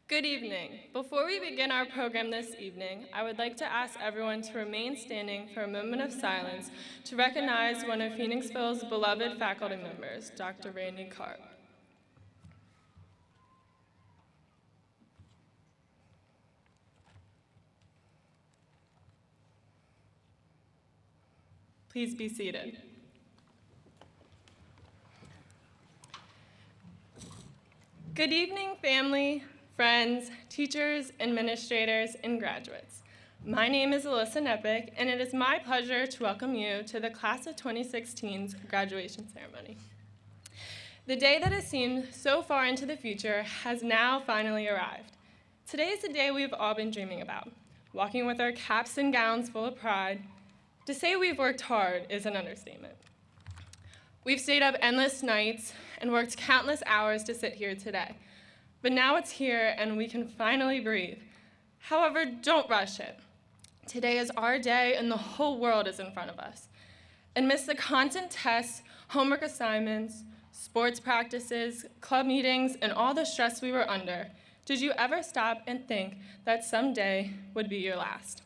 Good evening. Before we begin our program this evening, I would like to ask everyone to remain standing for a moment of silence to recognize one of Phoenixville's beloved faculty members, Dr. Randy Karp. Please be seated. Good evening, family, friends, teachers, administrators, and graduates. My name is Alyssa Neppach, and it is my pleasure to welcome you to the Class of 2016's graduation ceremony. The day that has seemed so far into the future has now finally arrived. Today is the day we've all been dreaming about, walking with our caps and gowns full of pride. To say we've worked hard is an understatement. We've stayed up endless nights and worked countless hours to sit here today. But now it's here and we can finally breathe. However, don't rush it. Today is our day and the whole world is in front of us. Amidst the constant tests, homework assignments, sports practices, club meetings, and all the stress we were under, did you ever stop and think that someday would be your last?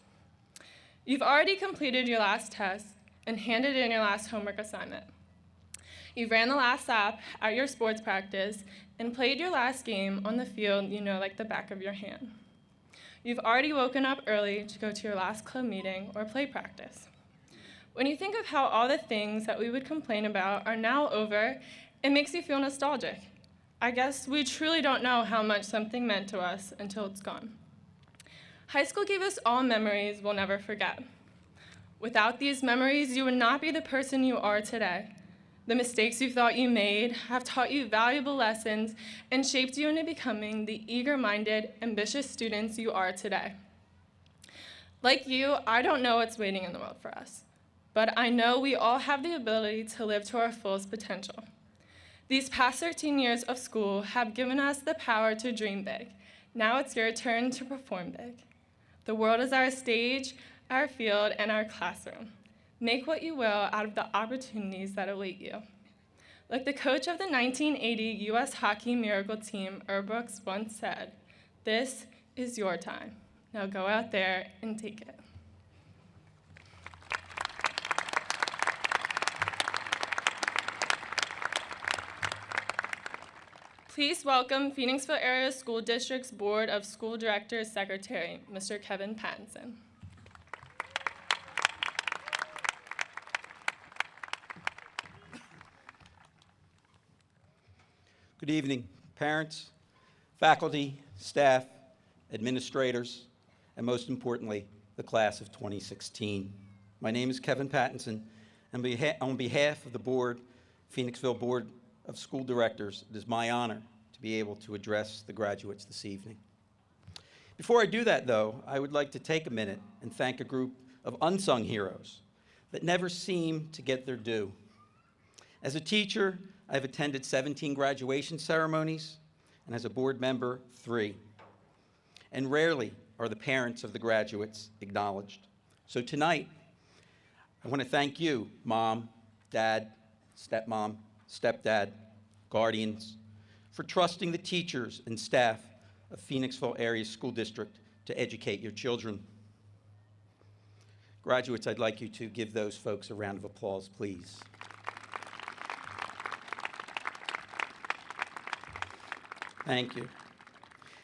You've already completed your last test and handed in your last homework assignment. You ran the last lap at your sports practice and played your last game on the field you know like the back of your hand. You've already woken up early to go to your last club meeting or play practice. When you think of how all the things that we would complain about are now over, it makes you feel nostalgic. I guess we truly don't know how much something meant to us until it's gone. High school gave us all memories we'll never forget. Without these memories, you would not be the person you are today. The mistakes you thought you made have taught you valuable lessons and shaped you into becoming the eager-minded, ambitious students you are today. Like you, I don't know what's waiting in the world for us, but I know we all have the ability to live to our fullest potential. These past 13 years of school have given us the power to dream big. Now it's your turn to perform big. The world is our stage, our field, and our classroom. Make what you will out of the opportunities that await you. Like the coach of the 1980 U.S. Hockey Miracle Team, Brooks, once said, "This is your time. Now go out there and take it." Please welcome Phoenixville Area School District's Board of School Directors Secretary, Mr. Kevin Pattinson. Good evening, parents, faculty, staff, administrators, and most importantly, the class of 2016. My name is Kevin Pattinson, and on behalf of the Phoenixville Board of School Directors, it is my honor to be able to address the graduates this evening. Before I do that, though, I would like to take a minute and thank a group of unsung heroes that never seem to get their due. As a teacher, I've attended 17 graduation ceremonies, and as a board member, 3. And rarely are the parents of the graduates acknowledged. So tonight, I want to thank you, Mom, Dad, Stepmom, Stepdad, guardians, for trusting the teachers and staff of Phoenixville Area School District to educate your children. Graduates, I'd like you to give those folks a round of applause, please. Thank you.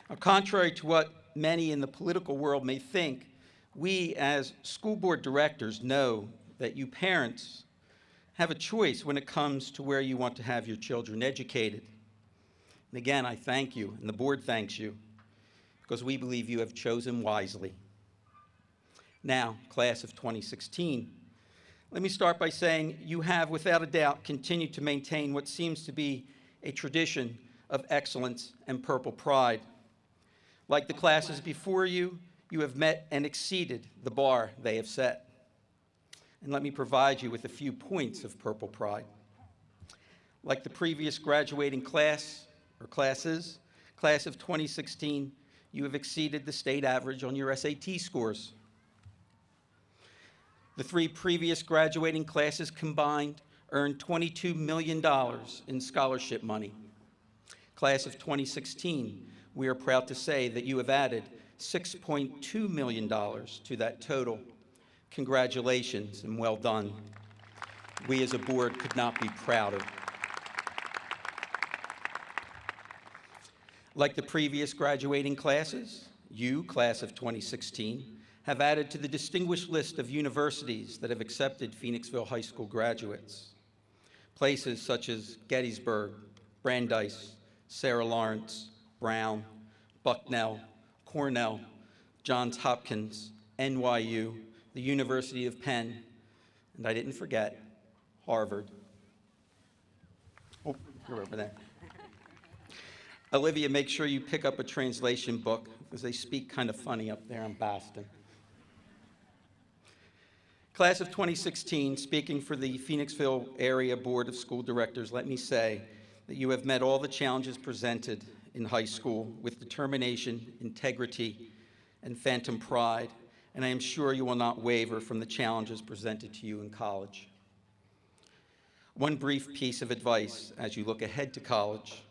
Now, contrary to what many in the political world may think, we as school board directors know that you parents have a choice when it comes to where you want to have your children educated. And again, I thank you, and the board thanks you, because we believe you have chosen wisely. Now, class of 2016, let me start by saying you have, without a doubt, continued to maintain what seems to be a tradition of excellence and purple pride. Like the classes before you, you have met and exceeded the bar they have set. And let me provide you with a few points of purple pride. Like the previous graduating class or classes, class of 2016, you have exceeded the state average on your SAT scores. The 3 previous graduating classes combined earned $22 million in scholarship money. Class of 2016 we are proud to say that you have added $6.2 million to that total. Congratulations and well done. We as a board could not be prouder. Like the previous graduating classes, you, class of 2016, have added to the distinguished list of universities that have accepted Phoenixville High School graduates. Places such as Gettysburg, Brandeis, Sarah Lawrence, Brown, Bucknell, Cornell, Johns Hopkins, NYU, the University of Penn, and I didn't forget, Harvard. Oh, you're over there. Olivia, make sure you pick up a translation book, because they speak kind of funny up there in Boston. Class of 2016, speaking for the Phoenixville Area Board of School Directors, let me say that you have met all the challenges presented in high school with determination, integrity, and phantom pride, and I am sure you will not waver from the challenges presented to you in college. One brief piece of advice as you look ahead to college: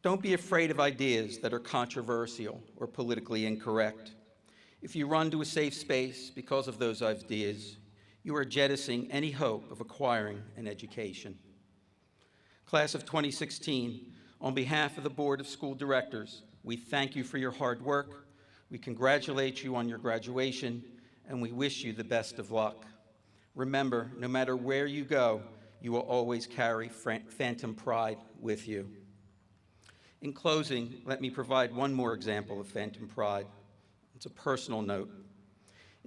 don't be afraid of ideas that are controversial or politically incorrect. If you run to a safe space because of those ideas, you are jettisoning any hope of acquiring an education. Class of 2016, on behalf of the Board of School Directors, we thank you for your hard work, we congratulate you on your graduation, and we wish you the best of luck. Remember, no matter where you go, you will always carry phantom pride with you. In closing, let me provide one more example of phantom pride. It's a personal note.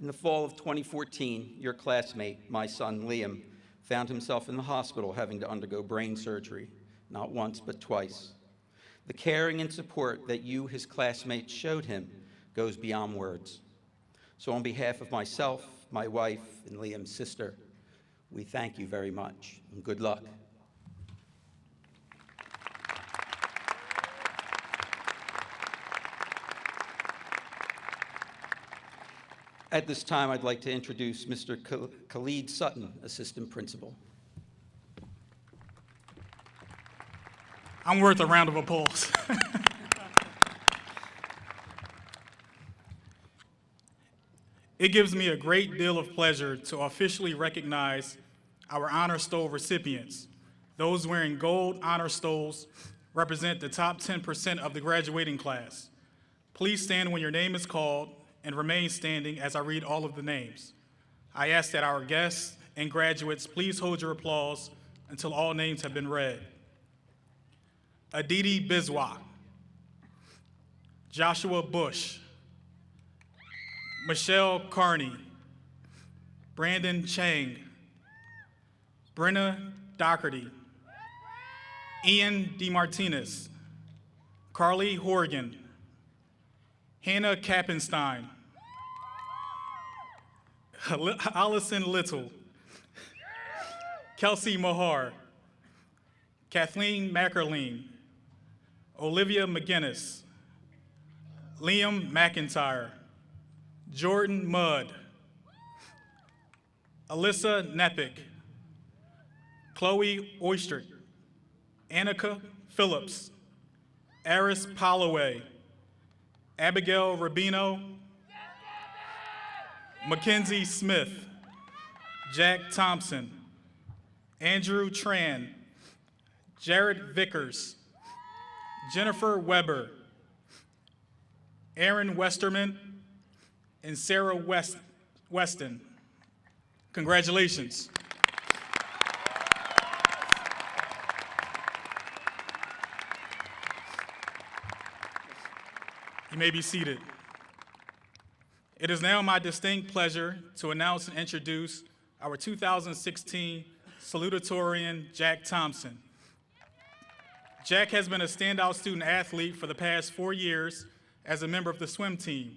In the fall of 2014, your classmate, my son Liam, found himself in the hospital having to undergo brain surgery, not once but twice. The caring and support that you, his classmates, showed him goes beyond words. So on behalf of myself, my wife, and Liam's sister, we thank you very much, and good luck. At this time, I'd like to introduce Mr. Khalid Sutton, Assistant Principal. I'm worth a round of applause. It gives me a great deal of pleasure to officially recognize our Honor Stole recipients. Those wearing gold Honor Stoles represent the top 10% of the graduating class. Please stand when your name is called and remain standing as I read all of the names. I ask that our guests and graduates please hold your applause until all names have been read. Aditi Biswa, Joshua Bush, Michelle Carney, Brandon Chang, Brenna Doherty, Ian DeMartinez, Carly Horgan, Hannah Kappenstein, Allison Little, Kelsey Mahar, Kathleen Mackerline, Olivia McGinnis, Liam McIntyre, Jordan Mudd, Alyssa Neppach, Chloe Oyster, Annika Phillips, Aris Holloway, Abigail Rubino, Mackenzie Smith, Jack Thompson, Andrew Tran, Jared Vickers, Jennifer Weber, Aaron Westerman, and Sarah Weston. Congratulations. You may be seated. It is now my distinct pleasure to announce and introduce our 2016 Salutatorian, Jack Thompson. Jack has been a standout student athlete for the past 4 years as a member of the swim team.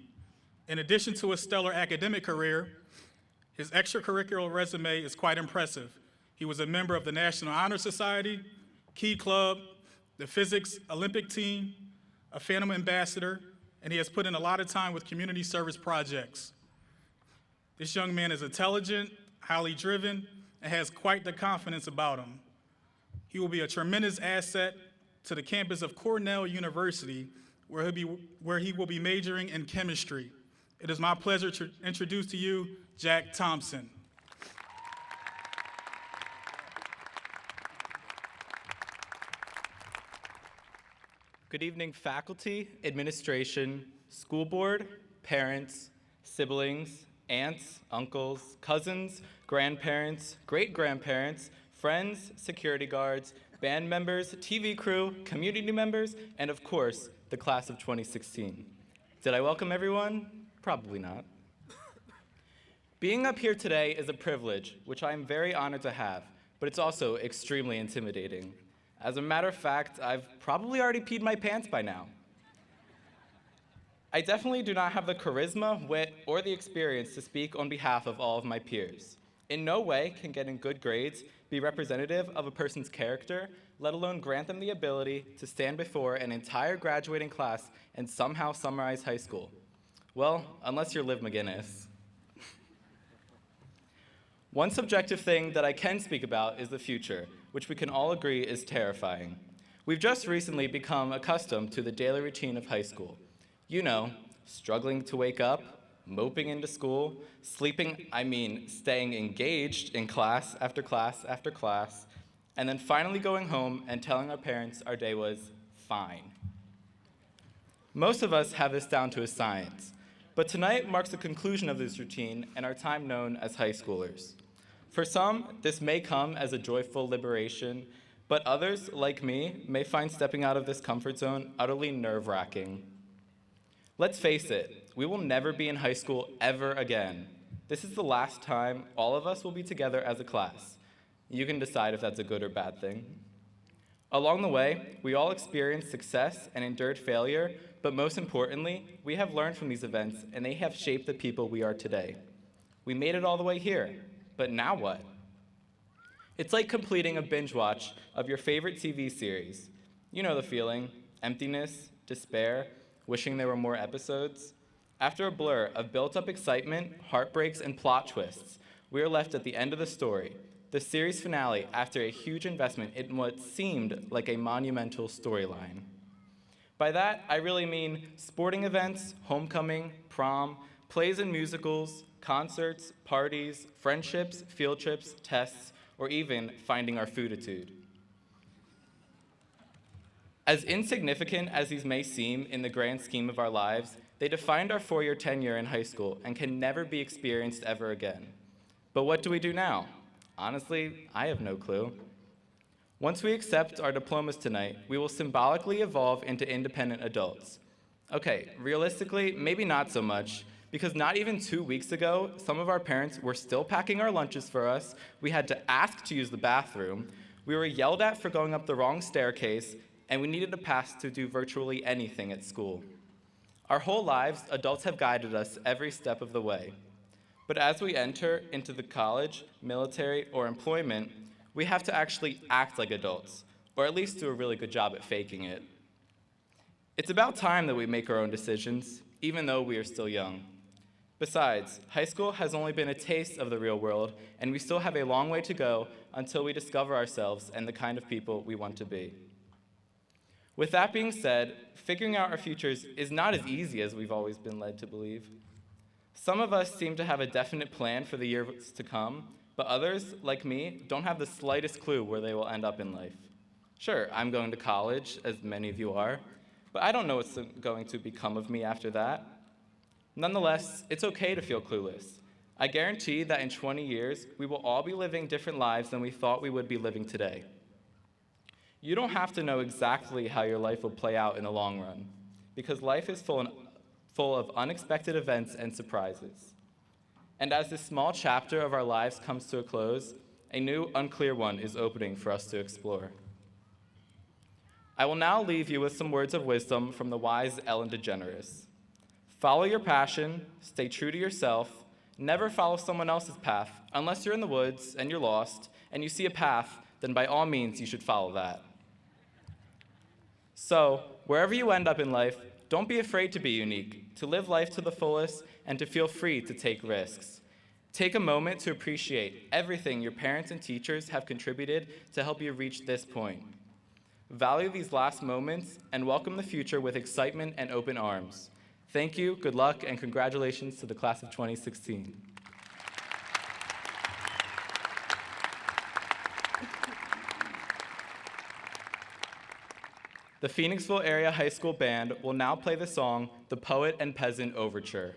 In addition to a stellar academic career, his extracurricular resume is quite impressive. He was a member of the National Honor Society, Key Club, the Physics Olympic team, a Phantom Ambassador, and he has put in a lot of time with community service projects. This young man is intelligent, highly driven, and has quite the confidence about him. He will be a tremendous asset to the campus of Cornell University, where he will be majoring in chemistry. It is my pleasure to introduce to you Jack Thompson. Good evening, faculty, administration, school board, parents, siblings, aunts, uncles, cousins, grandparents, great-grandparents, friends, security guards, band members, TV crew, community members, and of course, the class of 2016. Did I welcome everyone? Probably not. Being up here today is a privilege, which I am very honored to have, but it's also extremely intimidating. As a matter of fact, I've probably already peed my pants by now. I definitely do not have the charisma, wit, or the experience to speak on behalf of all of my peers. In no way can getting good grades be representative of a person's character, let alone grant them the ability to stand before an entire graduating class and somehow summarize high school. Well, unless you're McGinnis. One subjective thing that I can speak about is the future, which we can all agree is terrifying. We've just recently become accustomed to the daily routine of high school. You know, struggling to wake up, moping into school, staying engaged in class after class after class, and then finally going home and telling our parents our day was fine. Most of us have this down to a science, but tonight marks the conclusion of this routine and our time known as high schoolers. For some, this may come as a joyful liberation, but others, like me, may find stepping out of this comfort zone utterly nerve-wracking. Let's face it, we will never be in high school ever again. This is the last time all of us will be together as a class. You can decide if that's a good or bad thing. Along the way, we all experienced success and endured failure, but most importantly, we have learned from these events and they have shaped the people we are today. We made it all the way here. But now what? It's like completing a binge watch of your favorite TV series. You know the feeling: emptiness, despair, wishing there were more episodes. After a blur of built-up excitement, heartbreaks, and plot twists, we are left at the end of the story, the series finale after a huge investment in what seemed like a monumental storyline. By that, I really mean sporting events, homecoming, prom, plays and musicals, concerts, parties, friendships, field trips, tests, or even finding our fooditude. As insignificant as these may seem in the grand scheme of our lives, they defined our four-year tenure in high school and can never be experienced ever again. But what do we do now? Honestly, I have no clue. Once we accept our diplomas tonight, we will symbolically evolve into independent adults. Okay, realistically, maybe not so much, because not even 2 weeks ago, some of our parents were still packing our lunches for us, we had to ask to use the bathroom, we were yelled at for going up the wrong staircase, and we needed a pass to do virtually anything at school. Our whole lives, adults have guided us every step of the way. But as we enter into the college, military, or employment, we have to actually act like adults, or at least do a really good job at faking it. It's about time that we make our own decisions, even though we are still young. Besides, high school has only been a taste of the real world, and we still have a long way to go until we discover ourselves and the kind of people we want to be. With that being said, figuring out our futures is not as easy as we've always been led to believe. Some of us seem to have a definite plan for the years to come, but others, like me, don't have the slightest clue where they will end up in life. Sure, I'm going to college, as many of you are, but I don't know what's going to become of me after that. Nonetheless, it's okay to feel clueless. I guarantee that in 20 years, we will all be living different lives than we thought we would be living today. You don't have to know exactly how your life will play out in the long run, because life is full of unexpected events and surprises. And as this small chapter of our lives comes to a close, a new, unclear one is opening for us to explore. I will now leave you with some words of wisdom from the wise Ellen DeGeneres. Follow your passion, stay true to yourself, never follow someone else's path unless you're in the woods and you're lost and you see a path, then by all means you should follow that. So, wherever you end up in life, don't be afraid to be unique, to live life to the fullest, and to feel free to take risks. Take a moment to appreciate everything your parents and teachers have contributed to help you reach this point. Value these last moments and welcome the future with excitement and open arms. Thank you, good luck, and congratulations to the class of 2016. The Phoenixville Area High School Band will now play the song, The Poet and Peasant Overture.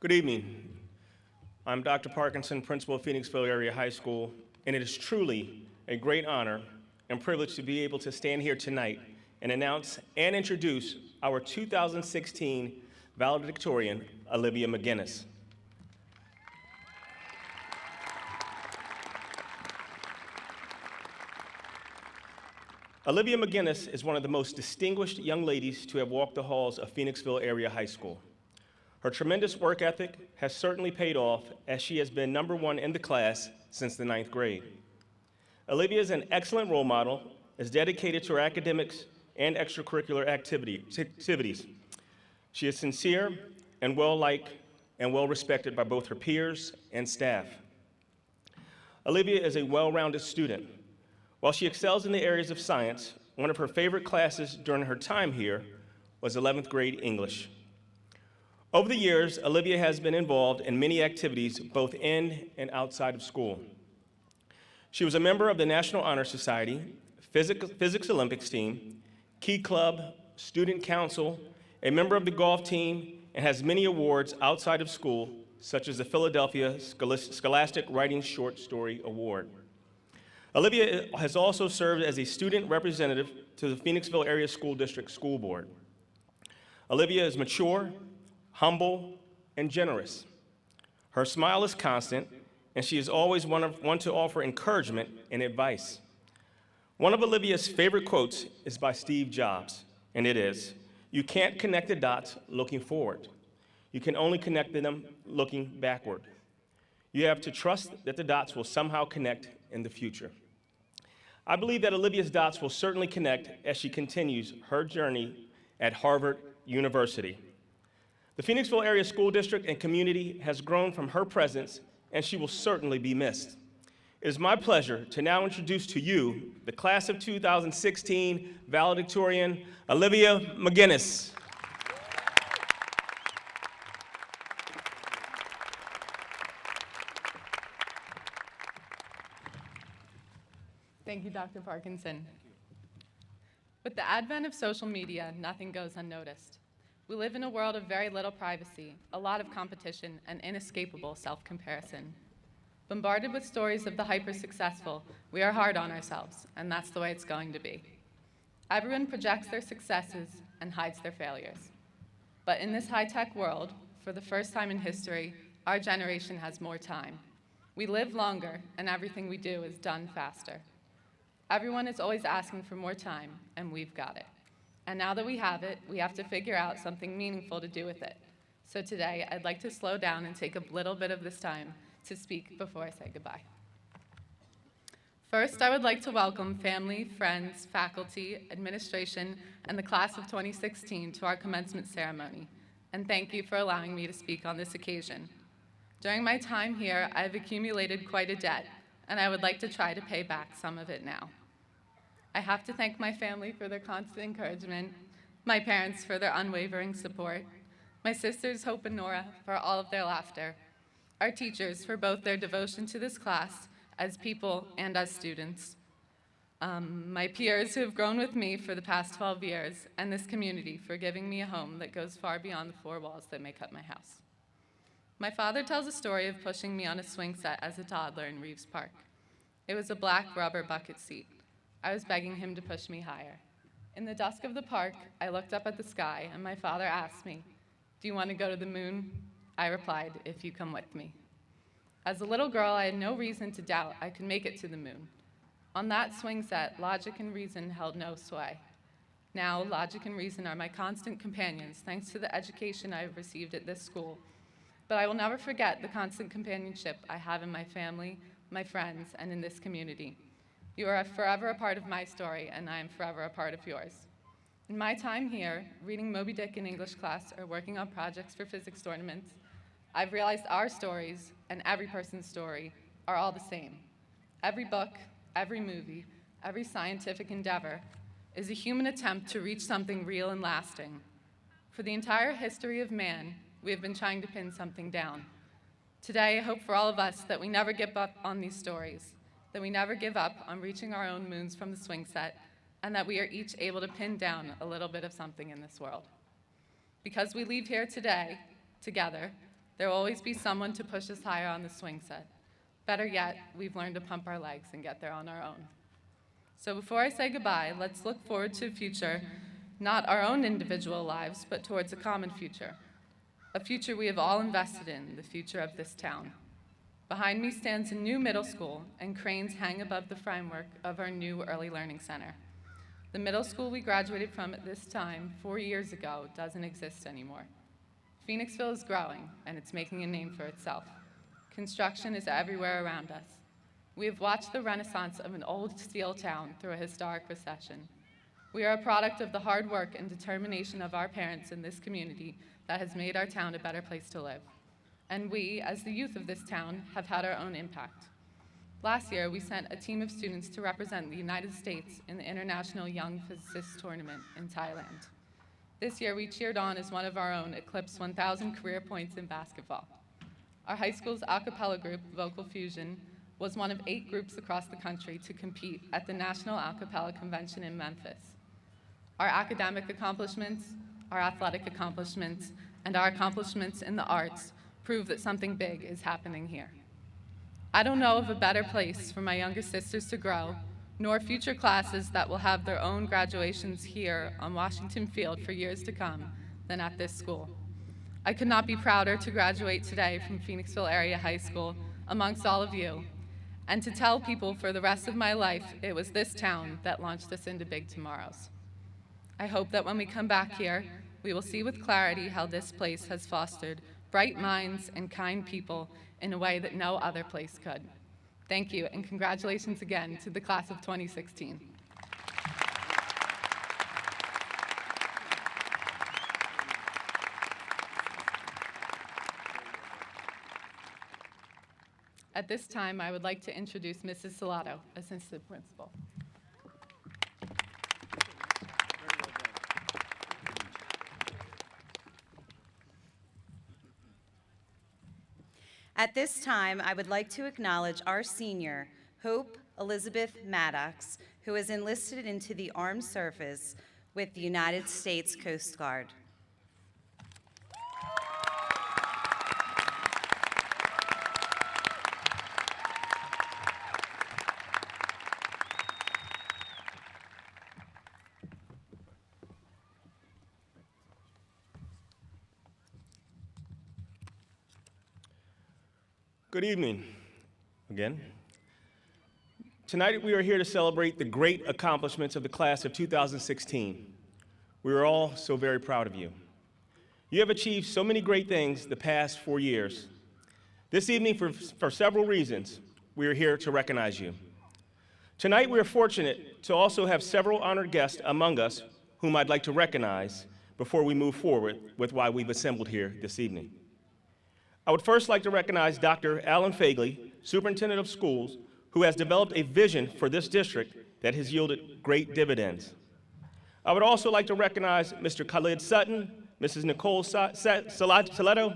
Good evening. I'm Dr. Parkinson, principal of Phoenixville Area High School, and it is truly a great honor and privilege to be able to stand here tonight and announce and introduce our 2016 valedictorian, Olivia McGinnis. Olivia McGinnis is one of the most distinguished young ladies to have walked the halls of Phoenixville Area High School. Her tremendous work ethic has certainly paid off, as she has been #1 in the class since the 9th grade. Olivia is an excellent role model, is dedicated to her academics and extracurricular activities. She is sincere and well-liked and well-respected by both her peers and staff. Olivia is a well-rounded student While she excels in the areas of science, one of her favorite classes during her time here was 11th grade English. Over the years, Olivia has been involved in many activities both in and outside of school. She was a member of the National Honor Society, Physics Olympics team, Key Club, Student Council, a member of the golf team, and has many awards outside of school, such as the Philadelphia Scholastic Writing Short Story Award. Olivia has also served as a student representative to the Phoenixville Area School District School Board. Olivia is mature, humble, and generous. Her smile is constant, and she is always one to offer encouragement and advice. One of Olivia's favorite quotes is by Steve Jobs, and it is, "You can't connect the dots looking forward. You can only connect them looking backward. You have to trust that the dots will somehow connect in the future." I believe that Olivia's dots will certainly connect as she continues her journey at Harvard University. The Phoenixville Area School District and community has grown from her presence, and she will certainly be missed. It is my pleasure to now introduce to you the class of 2016 valedictorian, Olivia McGinnis. Thank you, Dr. Parkinson. With the advent of social media, nothing goes unnoticed. We live in a world of very little privacy, a lot of competition, and inescapable self-comparison. Bombarded with stories of the hyper-successful, we are hard on ourselves, and that's the way it's going to be. Everyone projects their successes and hides their failures. But in this high-tech world, for the first time in history, our generation has more time. We live longer, and everything we do is done faster. Everyone is always asking for more time, and we've got it. And now that we have it, we have to figure out something meaningful to do with it. So today, I'd like to slow down and take a little bit of this time to speak before I say goodbye. First, I would like to welcome family, friends, faculty, administration, and the class of 2016 to our commencement ceremony, and thank you for allowing me to speak on this occasion. During my time here, I have accumulated quite a debt, and I would like to try to pay back some of it now. I have to thank my family for their constant encouragement, my parents for their unwavering support, my sisters Hope and Nora for all of their laughter, our teachers for both their devotion to this class as people and as students, my peers who have grown with me for the past 12 years, and this community for giving me a home that goes far beyond the four walls that make up my house. My father tells a story of pushing me on a swing set as a toddler in Reeves Park. It was a black rubber bucket seat. I was begging him to push me higher. In the dusk of the park, I looked up at the sky, and my father asked me, "Do you want to go to the moon?" I replied, "If you come with me." As a little girl, I had no reason to doubt I could make it to the moon. On that swing set, logic and reason held no sway. Now, logic and reason are my constant companions, thanks to the education I have received at this school. But I will never forget the constant companionship I have in my family, my friends, and in this community. You are forever a part of my story, and I am forever a part of yours. In my time here, reading Moby Dick in English class or working on projects for physics tournaments, I've realized our stories, and every person's story, are all the same. Every book, every movie, every scientific endeavor is a human attempt to reach something real and lasting. For the entire history of man, we have been trying to pin something down. Today, I hope for all of us that we never give up on these stories, that we never give up on reaching our own moons from the swing set, and that we are each able to pin down a little bit of something in this world. Because we leave here today, together, there will always be someone to push us higher on the swing set. Better yet, we've learned to pump our legs and get there on our own. So before I say goodbye, let's look forward to a future, not our own individual lives, but towards a common future. A future we have all invested in, the future of this town. Behind me stands a new middle school, and cranes hang above the framework of our new early learning center. The middle school we graduated from at this time 4 years ago doesn't exist anymore. Phoenixville is growing, and it's making a name for itself. Construction is everywhere around us. We have watched the renaissance of an old steel town through a historic recession. We are a product of the hard work and determination of our parents in this community that has made our town a better place to live. And we, as the youth of this town, have had our own impact. Last year, we sent a team of students to represent the United States in the International Young Physicists Tournament in Thailand. This year, we cheered on as one of our own eclipsed 1,000 career points in basketball. Our high school's a cappella group, Vocal Fusion, was one of 8 groups across the country to compete at the National A Cappella Convention in Memphis. Our academic accomplishments, our athletic accomplishments, and our accomplishments in the arts prove that something big is happening here. I don't know of a better place for my younger sisters to grow, nor future classes that will have their own graduations here on Washington Field for years to come than at this school. I could not be prouder to graduate today from Phoenixville Area High School amongst all of you, and to tell people for the rest of my life it was this town that launched us into big tomorrows. I hope that when we come back here, we will see with clarity how this place has fostered bright minds and kind people in a way that no other place could. Thank you, and congratulations again to the class of 2016. At this time, I would like to introduce Mrs. Celotto, Assistant Principal. At this time, I would like to acknowledge our senior, Hope Elizabeth Maddox, who is enlisted into the armed service with the United States Coast Guard. Good evening, again. Tonight we are here to celebrate the great accomplishments of the class of 2016. We are all so very proud of you. You have achieved so many great things the past 4 years. This evening, for several reasons, we are here to recognize you. Tonight we are fortunate to also have several honored guests among us whom I'd like to recognize before we move forward with why we've assembled here this evening. I would first like to recognize Dr. Alan Fegley, Superintendent of Schools, who has developed a vision for this district that has yielded great dividends. I would also like to recognize Mr. Khalid Sutton, Mrs. Nicole Celotto,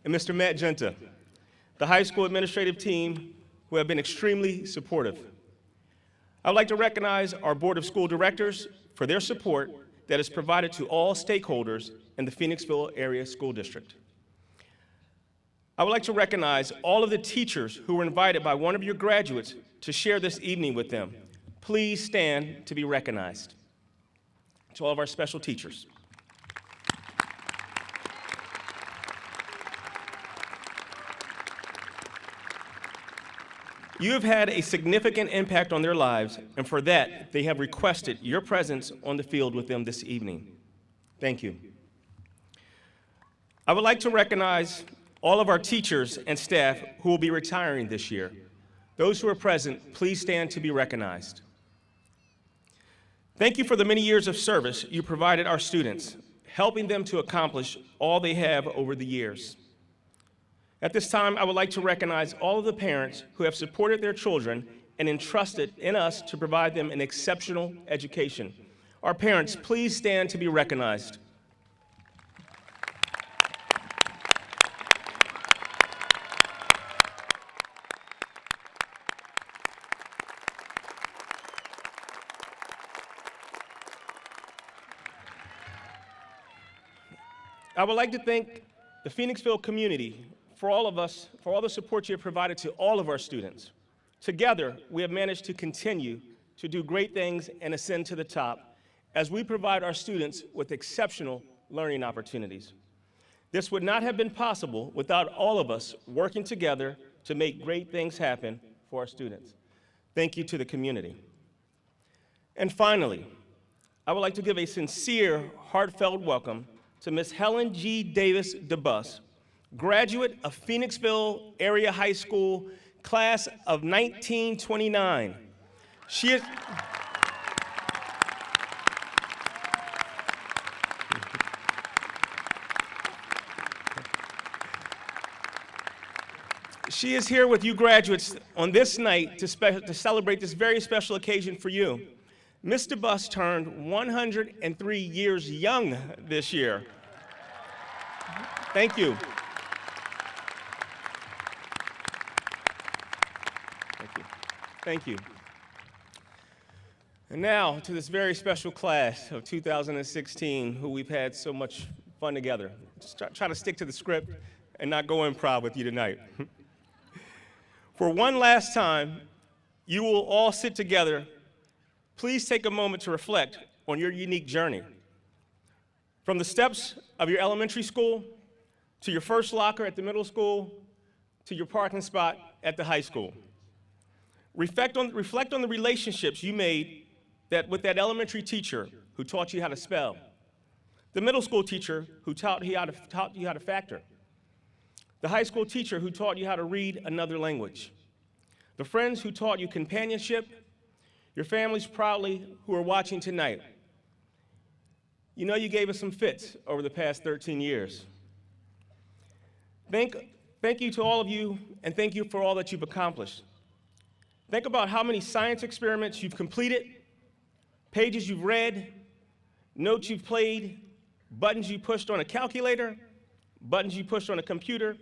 and Mr. Matt Genta, the high school administrative team who have been extremely supportive. I would like to recognize our Board of School Directors for their support that is provided to all stakeholders in the Phoenixville Area School District. I would like to recognize all of the teachers who were invited by one of your graduates to share this evening with them. Please stand to be recognized. To all of our special teachers. You have had a significant impact on their lives, and for that, they have requested your presence on the field with them this evening. Thank you. I would like to recognize all of our teachers and staff who will be retiring this year. Those who are present, please stand to be recognized. Thank you for the many years of service you provided our students, helping them to accomplish all they have over the years. At this time, I would like to recognize all of the parents who have supported their children and entrusted in us to provide them an exceptional education. Our parents, please stand to be recognized. I would like to thank the Phoenixville community for all the support you have provided to all of our students. Together, we have managed to continue to do great things and ascend to the top as we provide our students with exceptional learning opportunities. This would not have been possible without all of us working together to make great things happen for our students. Thank you to the community. And finally, I would like to give a sincere, heartfelt welcome to Ms. Helen G. Davis DeBus, graduate of Phoenixville Area High School, class of 1929. She She is here with you graduates on this night to celebrate this very special occasion for you. Mr. Bus turned 103 years young this year. Thank you. Thank you. Thank you. And now to this very special class of 2016, who we've had so much fun together. Just try to stick to the script and not go improv with you tonight. For one last time, you will all sit together. Please take a moment to reflect on your unique journey. From the steps of your elementary school, to your first locker at the middle school, to your parking spot at the high school. Reflect on the relationships you made with that elementary teacher who taught you how to spell, the middle school teacher who taught you how to factor, the high school teacher who taught you how to read another language, the friends who taught you companionship, your families proudly who are watching tonight. You know you gave us some fits over the past 13 years. Thank you to all of you, and thank you for all that you've accomplished. Think about how many science experiments you've completed, pages you've read, notes you've played, buttons you pushed on a calculator, buttons you pushed on a computer,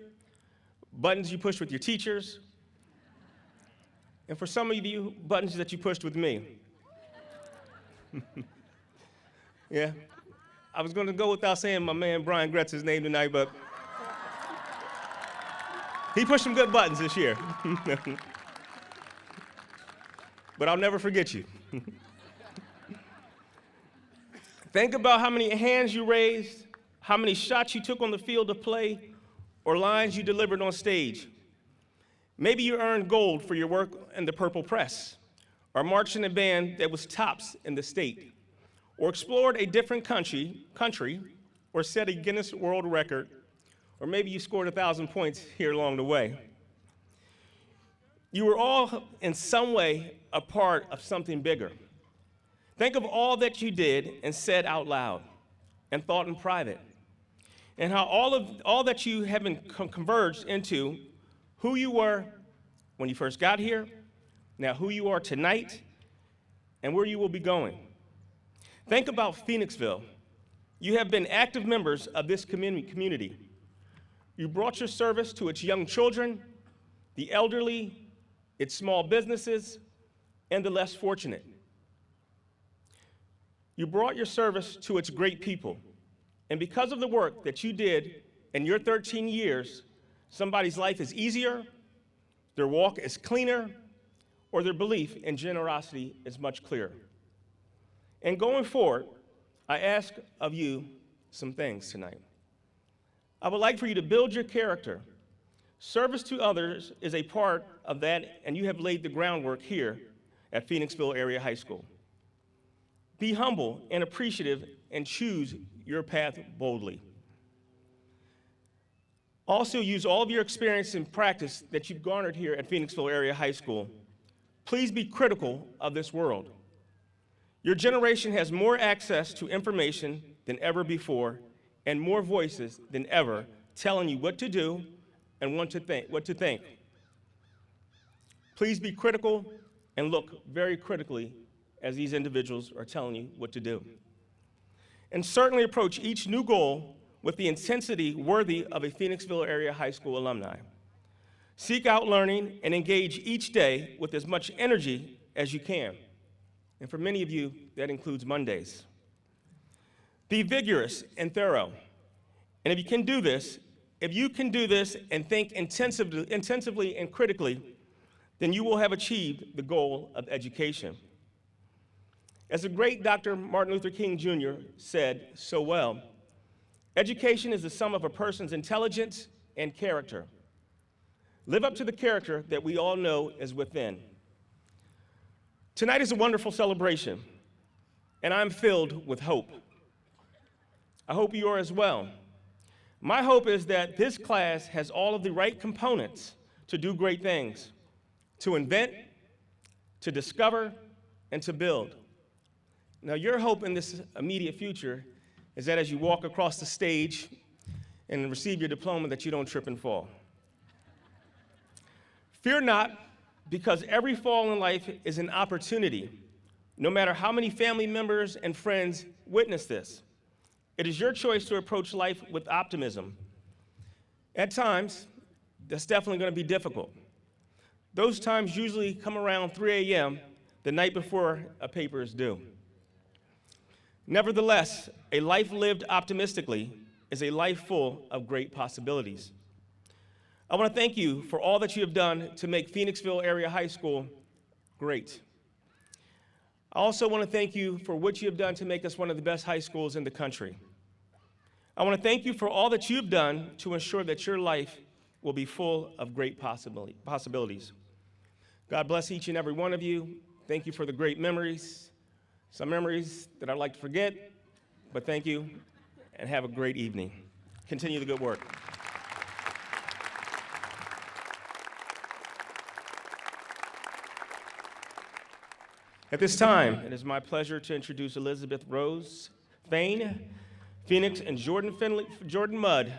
buttons you pushed with your teachers, and for some of you, buttons that you pushed with me. Yeah, I was gonna go without saying my man Brian Gretz's name tonight, but he pushed some good buttons this year. But I'll never forget you. Think about how many hands you raised, how many shots you took on the field of play, or lines you delivered on stage. Maybe you earned gold for your work in the Purple Press, or marched in a band that was tops in the state, or explored a different country, or set a Guinness World Record, or maybe you scored 1,000 points here along the way. You were all, in some way, a part of something bigger. Think of all that you did and said out loud, and thought in private, and how all that you have been converged into who you were when you first got here, now who you are tonight, and where you will be going. Think about Phoenixville. You have been active members of this community. You brought your service to its young children, the elderly, its small businesses, and the less fortunate. You brought your service to its great people. And because of the work that you did in your 13 years, somebody's life is easier, their walk is cleaner, or their belief in generosity is much clearer. And going forward, I ask of you some things tonight. I would like for you to build your character. Service to others is a part of that, and you have laid the groundwork here at Phoenixville Area High School. Be humble and appreciative and choose your path boldly. Also use all of your experience and practice that you've garnered here at Phoenixville Area High School. Please be critical of this world. Your generation has more access to information than ever before and more voices than ever telling you what to do and what to think. Please be critical and look very critically as these individuals are telling you what to do. And certainly approach each new goal with the intensity worthy of a Phoenixville Area High School alumni. Seek out learning and engage each day with as much energy as you can. And for many of you, that includes Mondays. Be vigorous and thorough. And if you can do this and think intensively and critically, then you will have achieved the goal of education. As the great Dr. Martin Luther King Jr. said so well, education is the sum of a person's intelligence and character. Live up to the character that we all know is within. Tonight is a wonderful celebration, and I'm filled with hope. I hope you are as well. My hope is that this class has all of the right components to do great things, to invent, to discover, and to build. Now, your hope in this immediate future is that as you walk across the stage and receive your diploma, that you don't trip and fall. Fear not, because every fall in life is an opportunity, no matter how many family members and friends witness this. It is your choice to approach life with optimism. At times, that's definitely going to be difficult. Those times usually come around 3 a.m., the night before a paper is due. Nevertheless, a life lived optimistically is a life full of great possibilities. I want to thank you for all that you have done to make Phoenixville Area High School great. I also want to thank you for what you have done to make us one of the best high schools in the country. I want to thank you for all that you've done to ensure that your life will be full of great possibilities. God bless each and every one of you. Thank you for the great memories, some memories that I'd like to forget, but thank you, and have a great evening. Continue the good work. At this time, it is my pleasure to introduce Elizabeth Rose, Fain, Phoenix, and Jordan Mudd,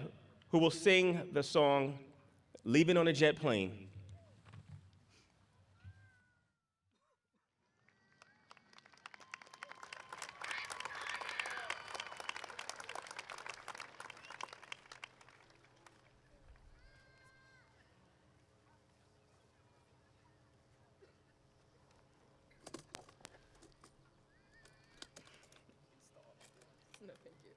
who will sing the song, Leavin' on a Jet Plane. No, thank you.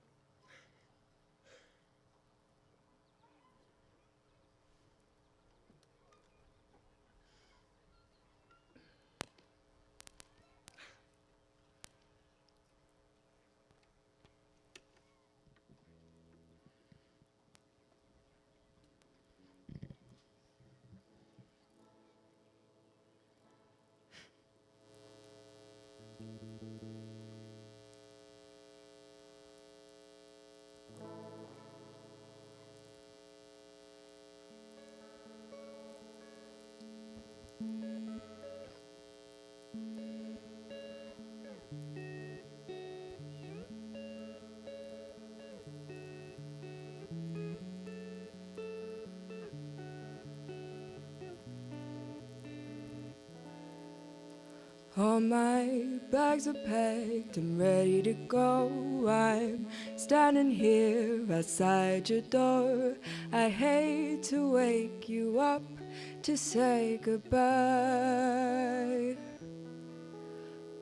All my bags are packed, I'm ready to go. I'm standing here outside your door. I hate to wake you up to say goodbye,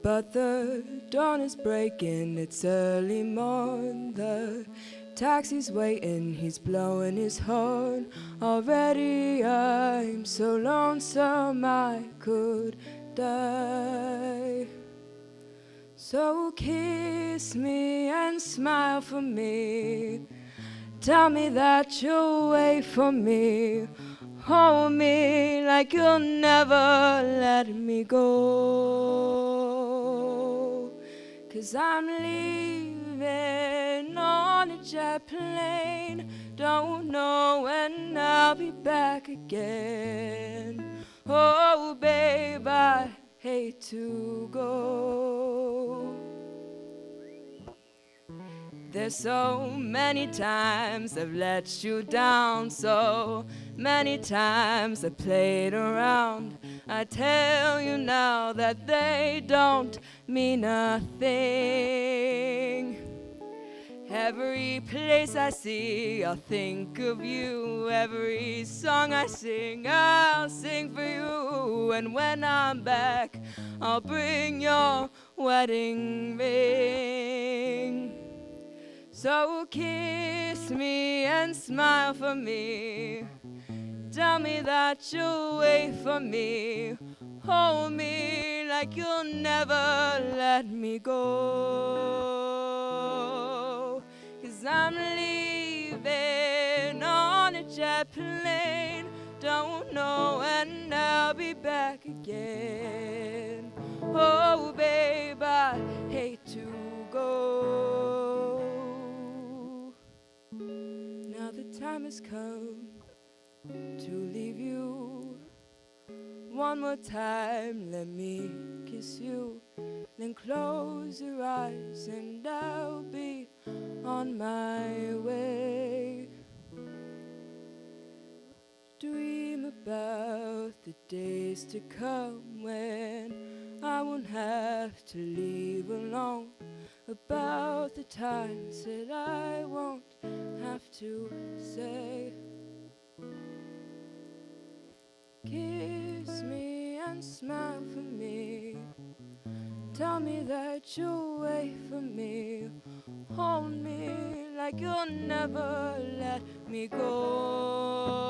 but the dawn is breaking, it's early morn. The taxi's waiting, he's blowing his horn. Already I'm so lonesome I could die. So kiss me and smile for me. Tell me that you'll wait for me. Hold me like you'll never let me go. 'Cause I'm leaving on a jet plane. Don't know when I'll be back again. Oh, babe, I hate to go. There's so many times I've let you down, so many times I played around. I tell you now that they don't mean nothing. Every place I see, I'll think of you. Every song I sing, I'll sing for you. And when I'm back, I'll bring your wedding ring. So kiss me and smile for me. Tell me that you'll wait for me. Hold me like you'll never let me go. 'Cause I'm leaving on a jet plane. Don't know when I'll be back again. Oh, babe, I hate to go. Now the time has come to leave you. One more time, let me kiss you. Then close your eyes and I'll be on my way. Dream about the days to come when I won't have to leave alone, about the times that I won't have to say. Kiss me and smile for me, tell me that you'll wait for me, hold me like you'll never let me go.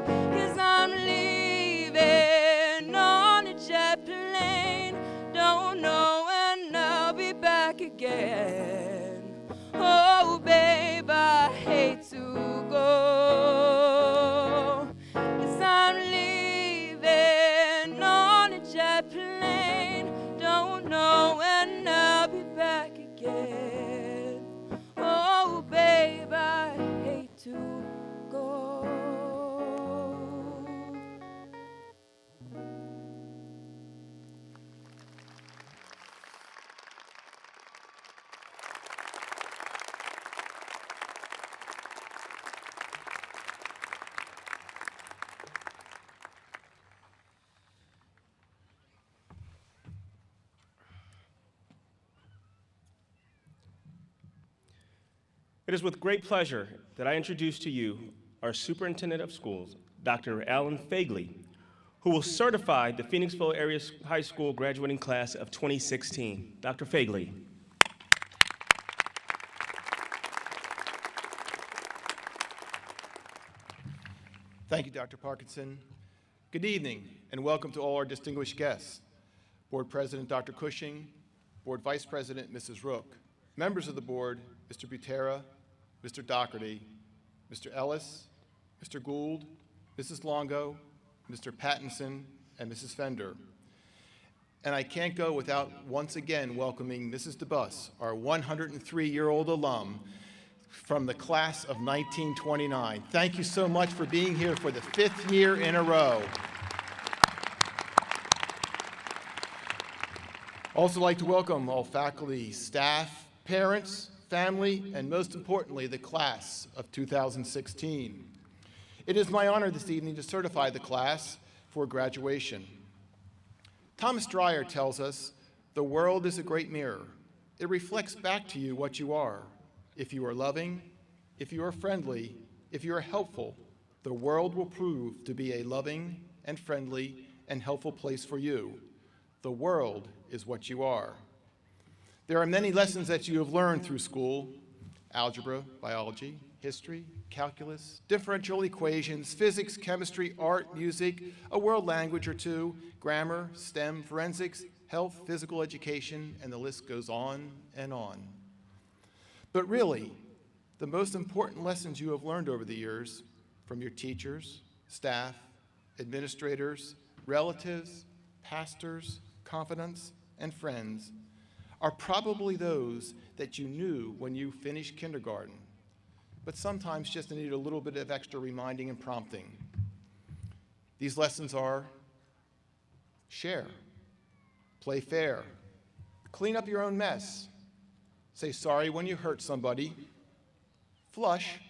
'Cause I'm leaving on a jet plane, don't know when I'll be back again. Oh babe, I hate to go, 'cause I'm leaving on a jet plane, don't know when I'll be back again. Oh babe, I hate to go. It is with great pleasure that I introduce to you our Superintendent of Schools, Dr. Alan Fegley, who will certify the Phoenixville Area High School graduating class of 2016. Dr. Fegley. Thank you, Dr. Parkinson. Good evening, and welcome to all our distinguished guests. Board President, Dr. Cushing, Board Vice President, Mrs. Rook, members of the board, Mr. Butera, Mr. Doherty, Mr. Ellis, Mr. Gould, Mrs. Longo, Mr. Pattinson, and Mrs. Fender. And I can't go without once again welcoming Mrs. DeBus, our 103-year-old alum from the class of 1929. Thank you so much for being here for the 5th year in a row. Also like to welcome all faculty, staff, parents, family, and most importantly, the class of 2016. It is my honor this evening to certify the class for graduation. Thomas Dreyer tells us, "The world is a great mirror. It reflects back to you what you are. If you are loving, if you are friendly, if you are helpful, the world will prove to be a loving and friendly and helpful place for you. The world is what you are." There are many lessons that you have learned through school: algebra, biology, history, calculus, differential equations, physics, chemistry, art, music, a world language or two, grammar, STEM, forensics, health, physical education, and the list goes on and on. But really, the most important lessons you have learned over the years from your teachers, staff, administrators, relatives, pastors, confidants, and friends are probably those that you knew when you finished kindergarten, but sometimes just need a little bit of extra reminding and prompting. These lessons are: share, play fair, clean up your own mess, say sorry when you hurt somebody, flush,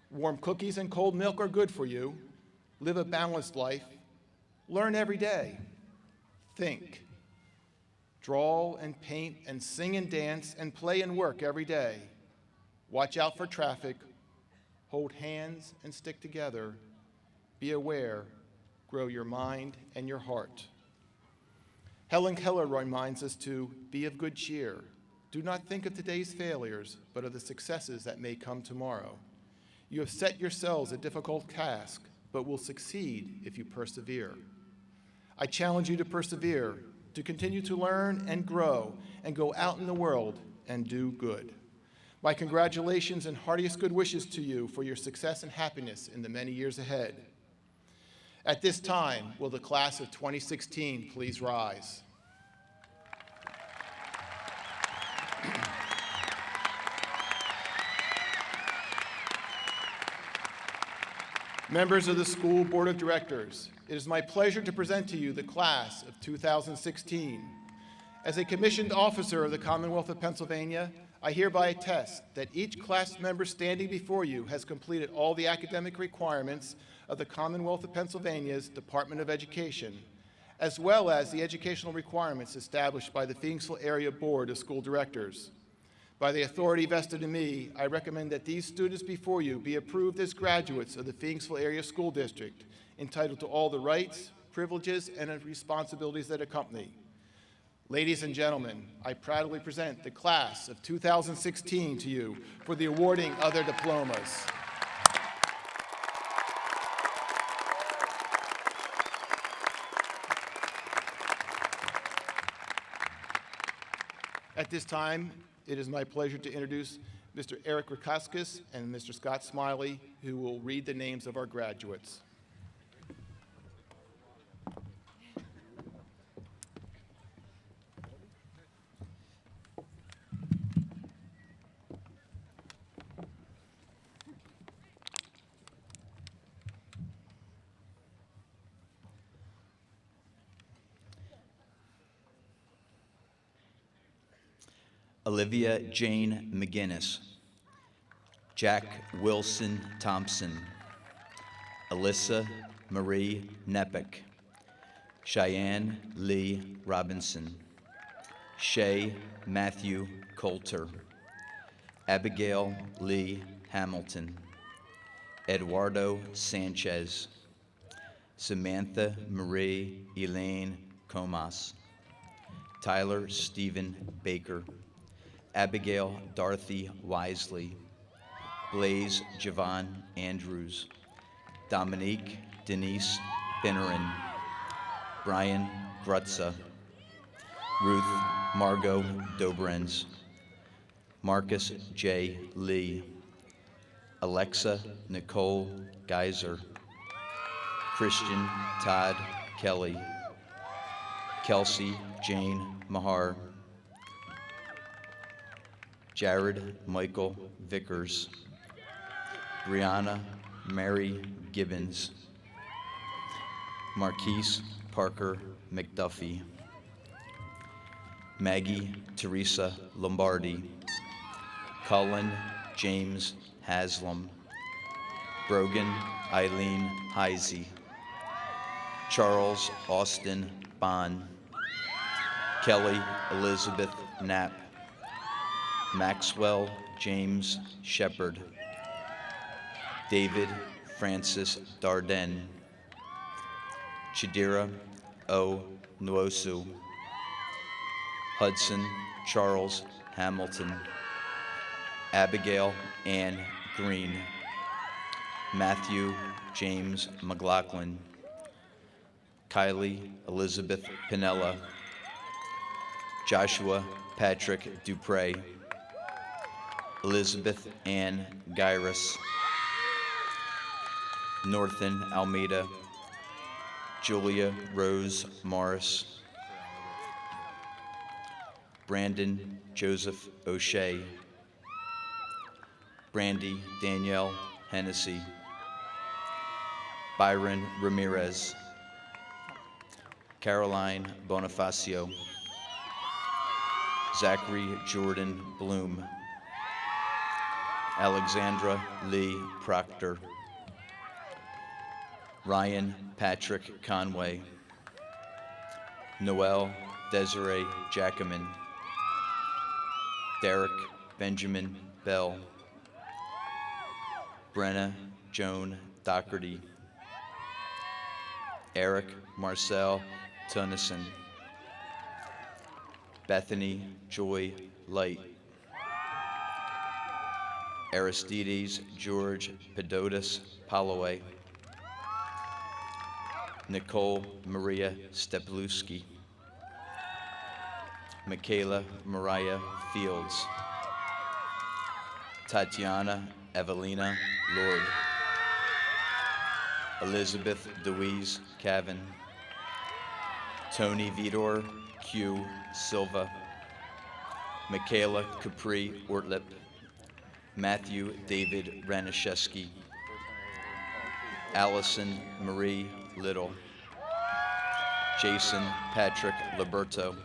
warm cookies and cold milk are good for you, live a balanced life, learn every day, think, draw and paint and sing and dance and play and work every day, watch out for traffic, hold hands and stick together, be aware, grow your mind and your heart. Helen Keller reminds us to be of good cheer. Do not think of today's failures, but of the successes that may come tomorrow. You have set yourselves a difficult task, but will succeed if you persevere. I challenge you to persevere, to continue to learn and grow, and go out in the world and do good. My congratulations and heartiest good wishes to you for your success and happiness in the many years ahead. At this time, will the class of 2016 please rise? Members of the School Board of Directors, it is my pleasure to present to you the class of 2016. As a commissioned officer of the Commonwealth of Pennsylvania, I hereby attest that each class member standing before you has completed all the academic requirements of the Commonwealth of Pennsylvania's Department of Education, as well as the educational requirements established by the Phoenixville Area Board of School Directors. By the authority vested in me, I recommend that these students before you be approved as graduates of the Phoenixville Area School District, entitled to all the rights, privileges, and responsibilities that accompany. Ladies and gentlemen, I proudly present the class of 2016 to you for the awarding of their diplomas. At this time, it is my pleasure to introduce Mr. Eric Rakauskas and Mr. Scott Smiley, who will read the names of our graduates. Olivia Jayne McGinnis, Jack Wilson Thompson, Alyssa Marie Neppach, Cheyenne Lee Robinson, Shay Matthew Coulter, Abigail Lee Hamilton, Eduardo Sanchez, Samantha Marie Elaine Comas, Tyler Stephen Baker, Abigail Dorothy Wisely, Blaze Javon Andrews, Dominique Denise Binnerin, Brian Grutza, Ruth Margot Dobrens, Marcus J. Lee, Alexa Nicole Geiser, Christian Todd Kelly, Kelsey Jane Mahar, Jared Michael Vickers, Brianna Mary Gibbons, Marquise Parker McDuffie, Maggie Teresa Lombardi, Cullen James Haslam, Brogan Eileen Heisey, Charles Austin Bond, Kelly Elizabeth Knapp, Maxwell James Shepard, David Francis Darden, Chidira O. Nwosu, Hudson Charles Hamilton, Abigail Ann Green, Matthew James McLaughlin, Kylie Elizabeth Pinella, Joshua Patrick Dupre, Elizabeth Ann Gyrus, Northen Almeida, Julia Rose Morris, Brandon Joseph O'Shea, Brandy Danielle Hennessy, Byron Ramirez, Caroline Bonifacio, Zachary Jordan Bloom, Alexandra Lee Proctor, Ryan Patrick Conway, Noel Desiree Jackaman, Derek Benjamin Bell, Brenna Joan Doherty, Eric Marcel Tunnison, Bethany Joy Light, Aristides George Pedotis Holloway, Nicole Maria Stepluski, Michaela Mariah Fields, Tatiana Evelina Lord, Elizabeth Deweese Cavan, Tony Vidor Q. Silva, Michaela Capri Ortlip, Matthew David Ranishewski, Allison Marie Little, Jason Patrick Liberto,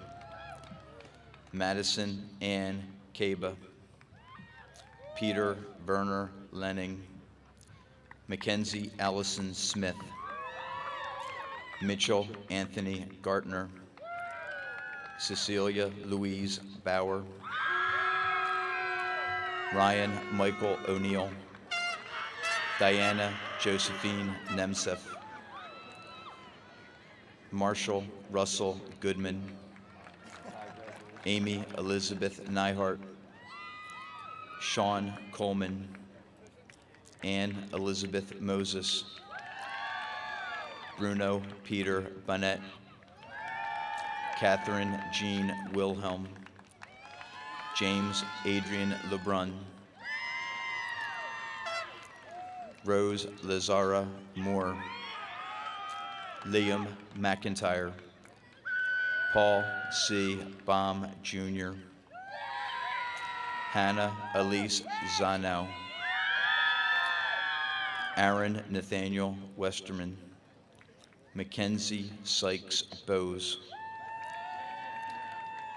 Madison Ann Caba, Peter Werner Lenning, Mackenzie Allison Smith, Mitchell Anthony Gartner, Cecilia Louise Bauer, Ryan Michael O'Neill, Diana Josephine Nemsef, Marshall Russell Goodman, Amy Elizabeth Nyhart, Sean Coleman, Ann Elizabeth Moses, Bruno Peter Bonnet, Catherine Jean Wilhelm, James Adrian Lebrun, Rose Lazara Moore, Liam McIntyre, Paul C. Baum Jr., Hannah Elise Zanow, Aaron Nathaniel Westerman, Mackenzie Sykes Bowes,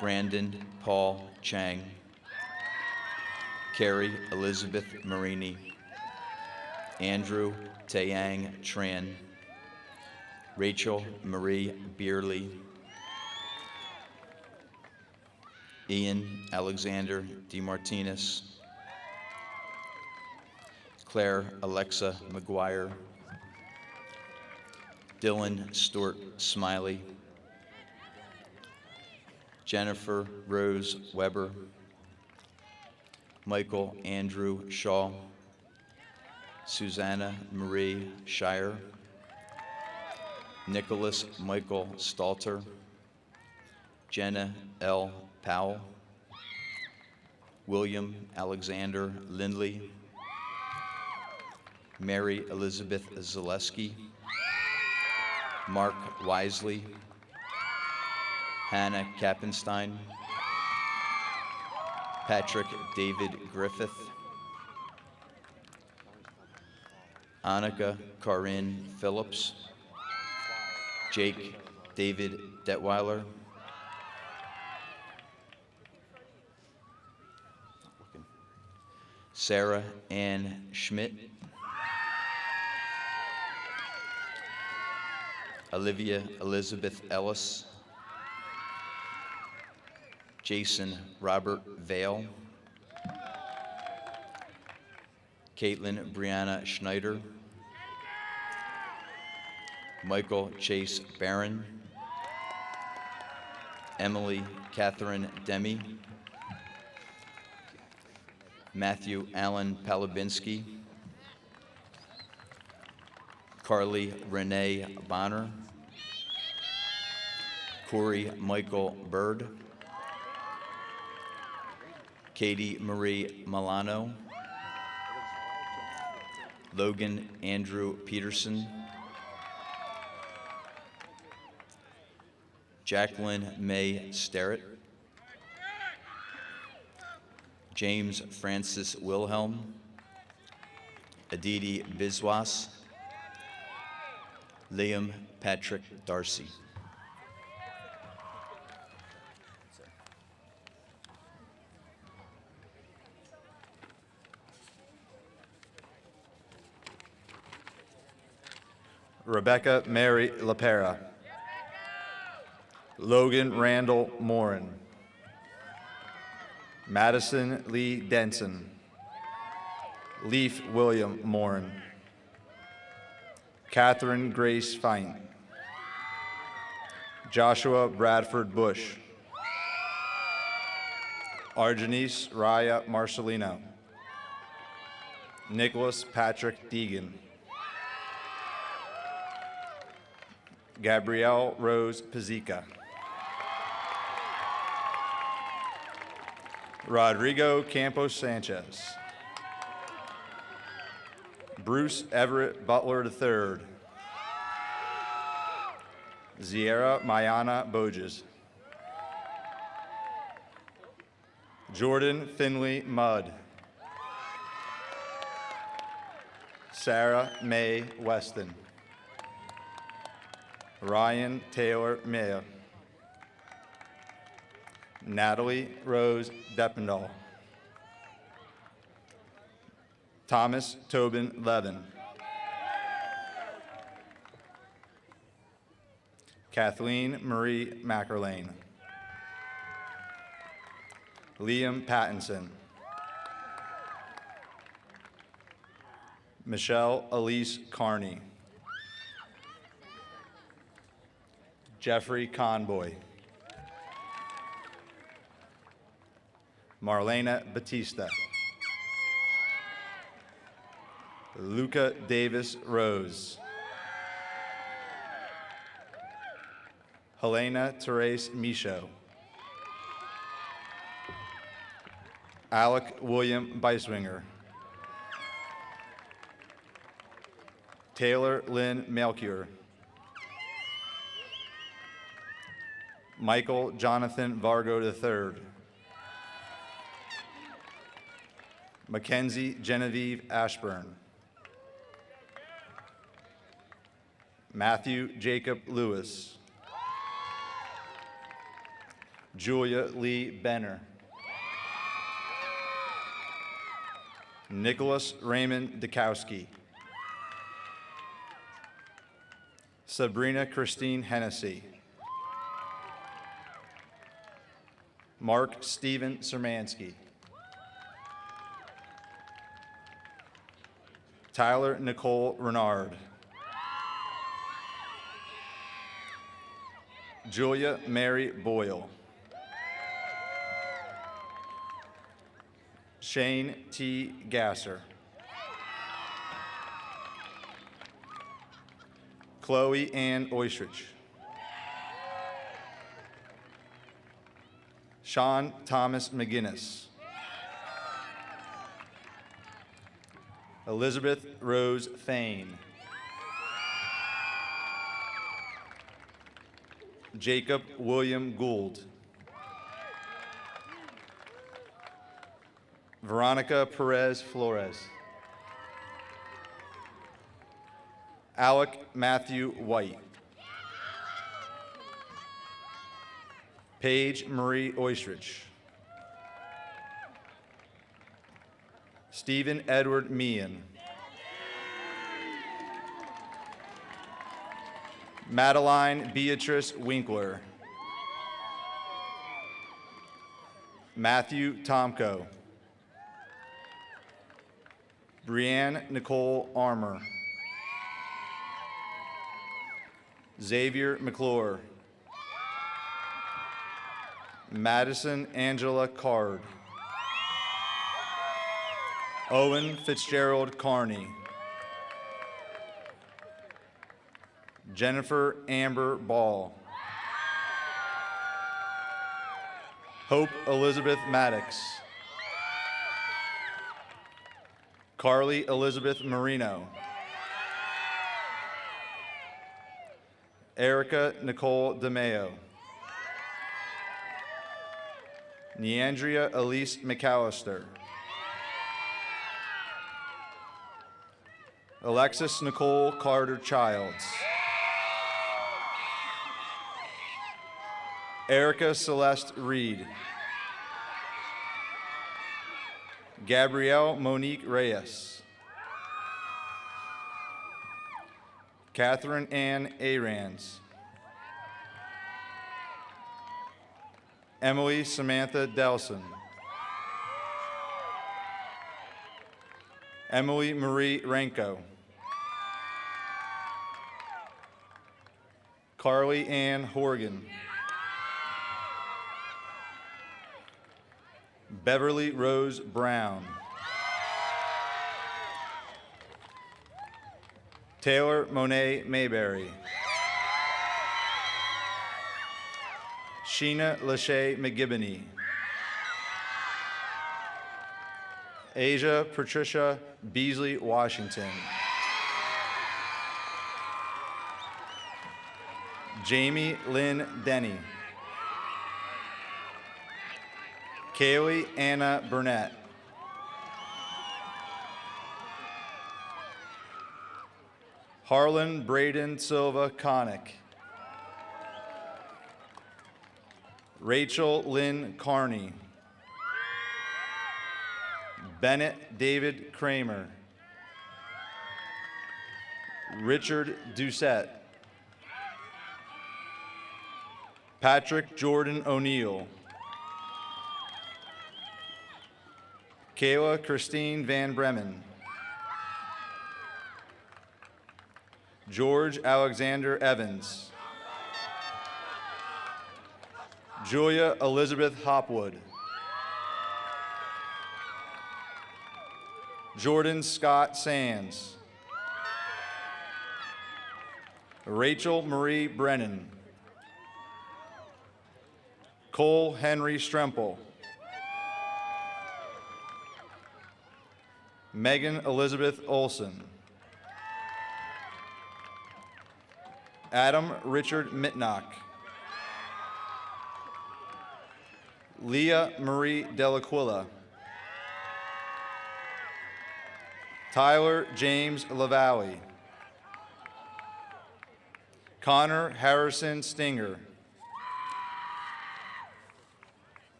Brandon Paul Chang, Carrie Elizabeth Marini, Andrew Taeyang Tran, Rachel Marie Beerley, Ian Alexander DeMartinez, Claire Alexa McGuire, Dylan Stewart Smiley, Jennifer Rose Weber, Michael Andrew Shaw, Susanna Marie Shire, Nicholas Michael Stalter, Jenna L. Powell, William Alexander Lindley, Mary Elizabeth Zaleski, Mark Wisely, Hannah Kappenstein, Patrick David Griffith, Annika Corinne Phillips, Jake David Detweiler, Sarah Ann Schmidt, Olivia Elizabeth Ellis, Jason Robert Vale, Caitlin Brianna Schneider, Michael Chase Barron, Emily Catherine Demi, Matthew Allen Palabinski, Carly Renee Bonner, Corey Michael Bird, Katie Marie Milano, Logan Andrew Peterson, Jacqueline May Sterrett, James Francis Wilhelm, Aditi Biswas, Liam Patrick Darcy. Rebecca Mary LaPera, Logan Randall Morin, Madison Lee Denson, Leaf William Morin, Catherine Grace Fein, Joshua Bradford Bush, Arjanice Raya Marcelino, Nicholas Patrick Deegan, Gabrielle Rose Pazica, Rodrigo Campos Sanchez, Bruce Everett Butler III, Ziera Mayana Boges, Jordan Finley Mudd, Sarah Mae Weston, Ryan Taylor Maya, Natalie Rose Deppendall, Thomas Tobin Leavin. Kathleen Marie Mackerlane. Liam Pattinson. Michelle Elise Carney. Jeffrey Conboy. Marlena Batista. Luca Davis Rose. Helena Therese Michaud. Alec William Beiswinger. Taylor Lynn Melchior. Michael Jonathan Vargo III. Mackenzie Genevieve Ashburn. Matthew Jacob Lewis. Julia Lee Benner. Nicholas Raymond Dukowski. Sabrina Christine Hennessy. Mark Stephen Sermansky. Tyler Nicole Renard. Julia Mary Boyle. Shane T. Gasser. Chloe Ann Oistrich. Sean Thomas McGinnis. Elizabeth Rose Fain. Jacob William Gould. Veronica Perez Flores. Alec Matthew White. Paige Marie Oistrich. Stephen Edward Meehan. Madeline Beatrice Winkler. Matthew Tomko. Brianne Nicole Armour. Xavier McClure. Madison Angela Card. Owen Fitzgerald Carney. Jennifer Amber Ball. Hope Elizabeth Maddox. Carly Elizabeth Marino. Erica Nicole DeMeo. Neandria Elise McAllister. Alexis Nicole Carter Childs. Erica Celeste Reed. Gabrielle Monique Reyes. Catherine Ann Arans. Emily Samantha Delson. Emily Marie Renko. Carly Ann Horgan. Beverly Rose Brown. Taylor Monet Mayberry. Sheena Lachey McGibbony. Asia Patricia Beasley Washington. Jamie Lynn Denny. Kaylee Anna Burnett. Harlan Braden Silva Connick. Rachel Lynn Carney. Bennett David Kramer. Richard Doucette. Patrick Jordan O'Neill. Kayla Christine Van Bremen. George Alexander Evans. Julia Elizabeth Hopwood. Jordan Scott Sands. Rachel Marie Brennan. Cole Henry Strempel. Megan Elizabeth Olson. Adam Richard Mitnock. Leah Marie Delaquila. Tyler James LaValle. Connor Harrison Stinger.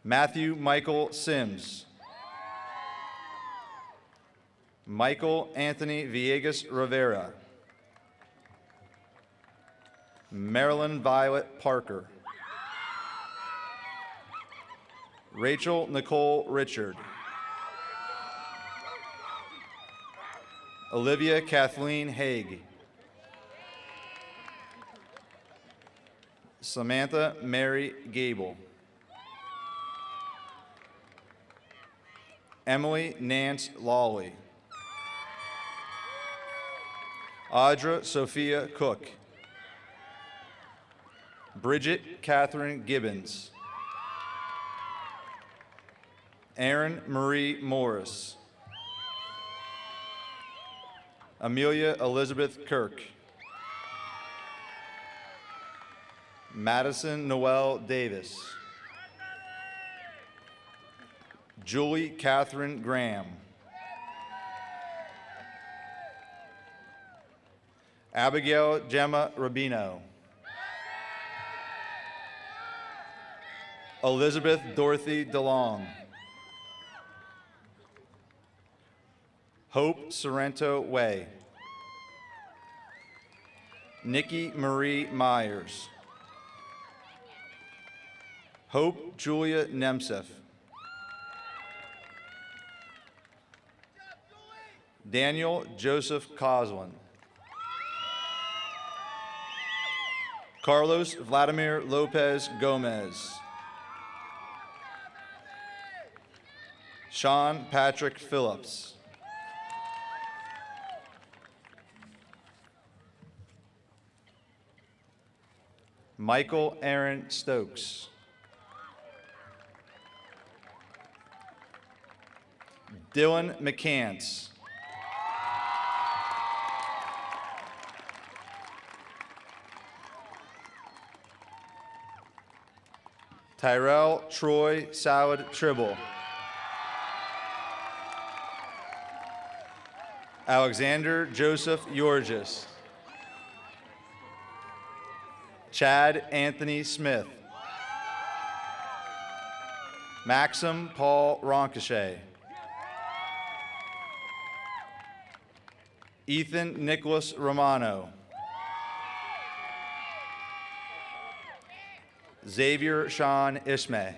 Matthew Michael Sims. Michael Anthony Villegas Rivera. Marilyn Violet Parker. Rachel Nicole Richard. Olivia Kathleen Haig. Samantha Mary Gable. Emily Nance Lawley. Audra Sophia Cook. Bridget Catherine Gibbons. Erin Marie Morris. Amelia Elizabeth Kirk. Madison Noel Davis. Julie Catherine Graham. Abigail Gemma Rubino. Elizabeth Dorothy DeLong. Hope Sorrento Way. Nikki Marie Myers. Hope Julia Nemsef. Daniel Joseph Coslin. Carlos Vladimir Lopez Gomez. Sean Patrick Phillips. Michael Aaron Stokes. Dylan McCants. Tyrell Troy Salad Tribble. Alexander Joseph Yorgis. Chad Anthony Smith. Maxim Paul Roncachet. Ethan Nicholas Romano. Xavier Sean Ismay.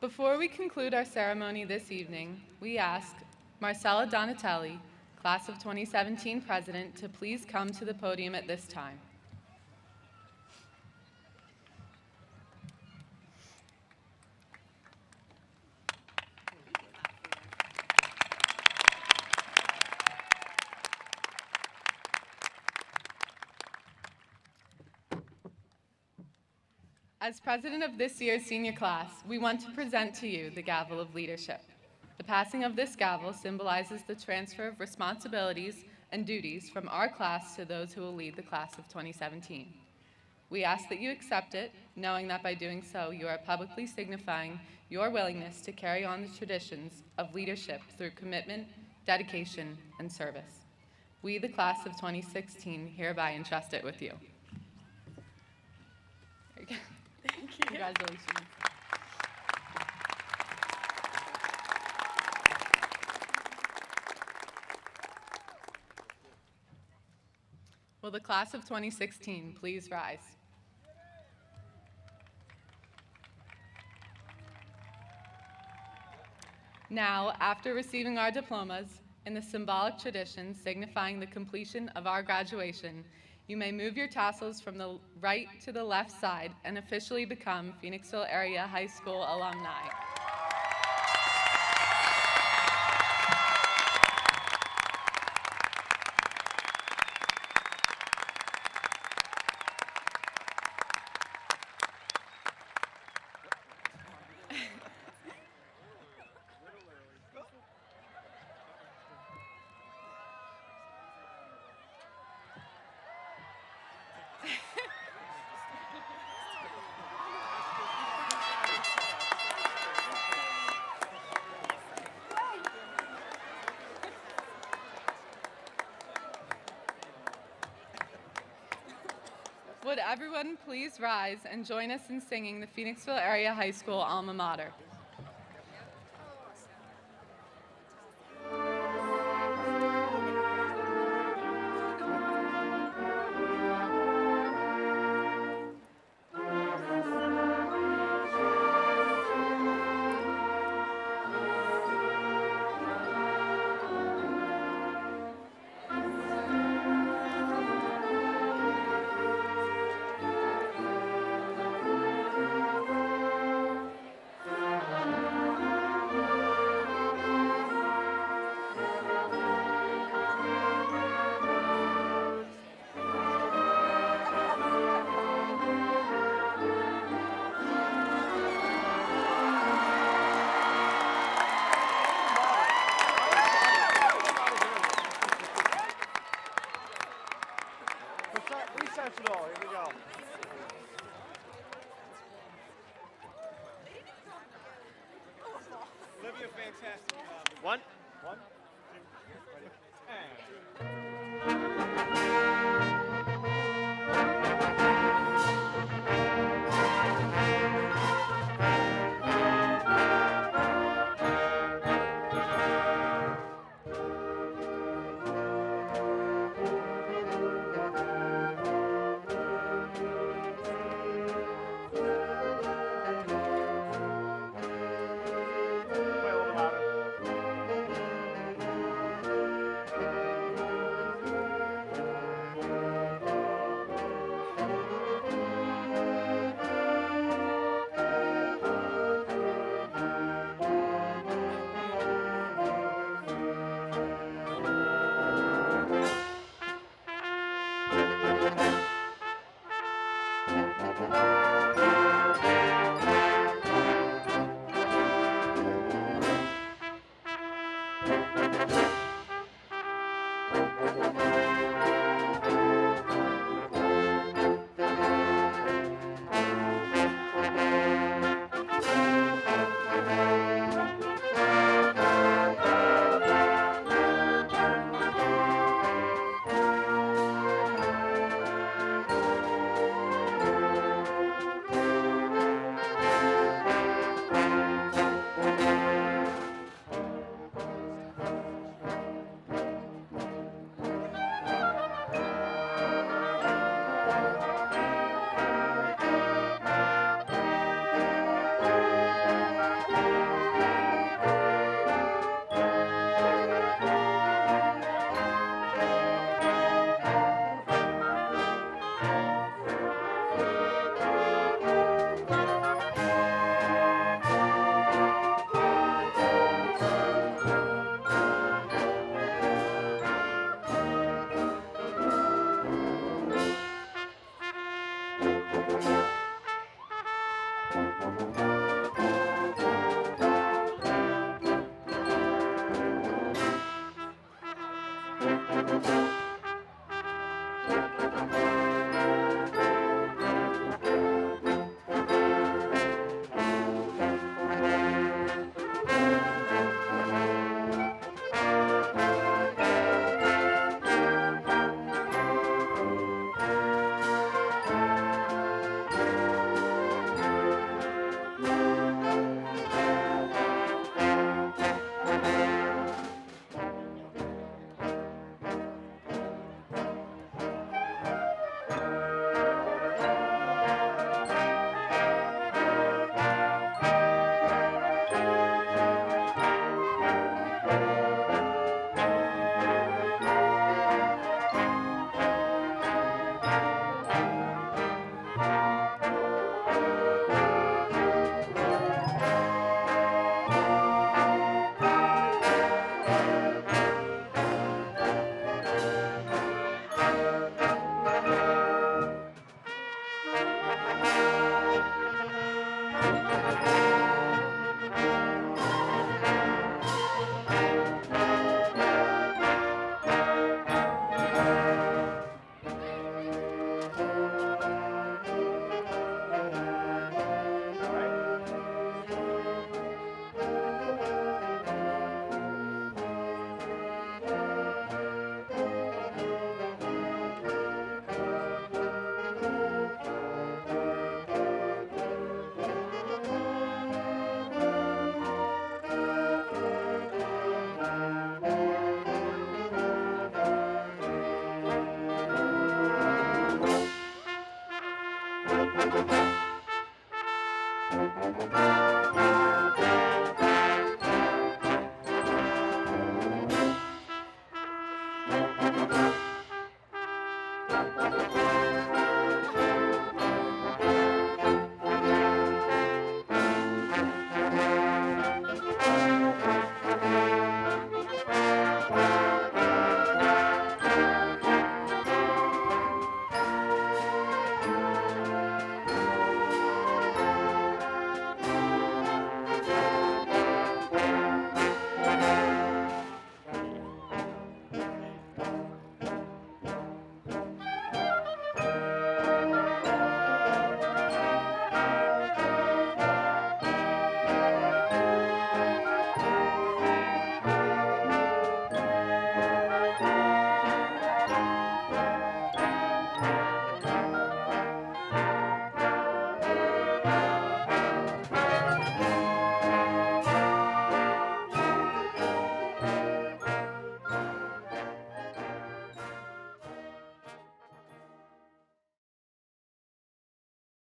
Before we conclude our ceremony this evening, we ask Marcella Donatelli, Class of 2017 President, to please come to the podium at this time. As president of this year's senior class, we want to present to you the gavel of leadership. The passing of this gavel symbolizes the transfer of responsibilities and duties from our class to those who will lead the class of 2017. We ask that you accept it, knowing that by doing so, you are publicly signifying your willingness to carry on the traditions of leadership through commitment, dedication, and service. We, the class of 2016, hereby entrust it with you. There you go. Thank you. Congratulations. Will the class of 2016 please rise? Now, after receiving our diplomas, in the symbolic tradition signifying the completion of our graduation, you may move your tassels from the right to the left side and officially become Phoenixville Area High School alumni. Would everyone please rise and join us in singing the Phoenixville Area High School alma mater? Olivia, fantastic job. One,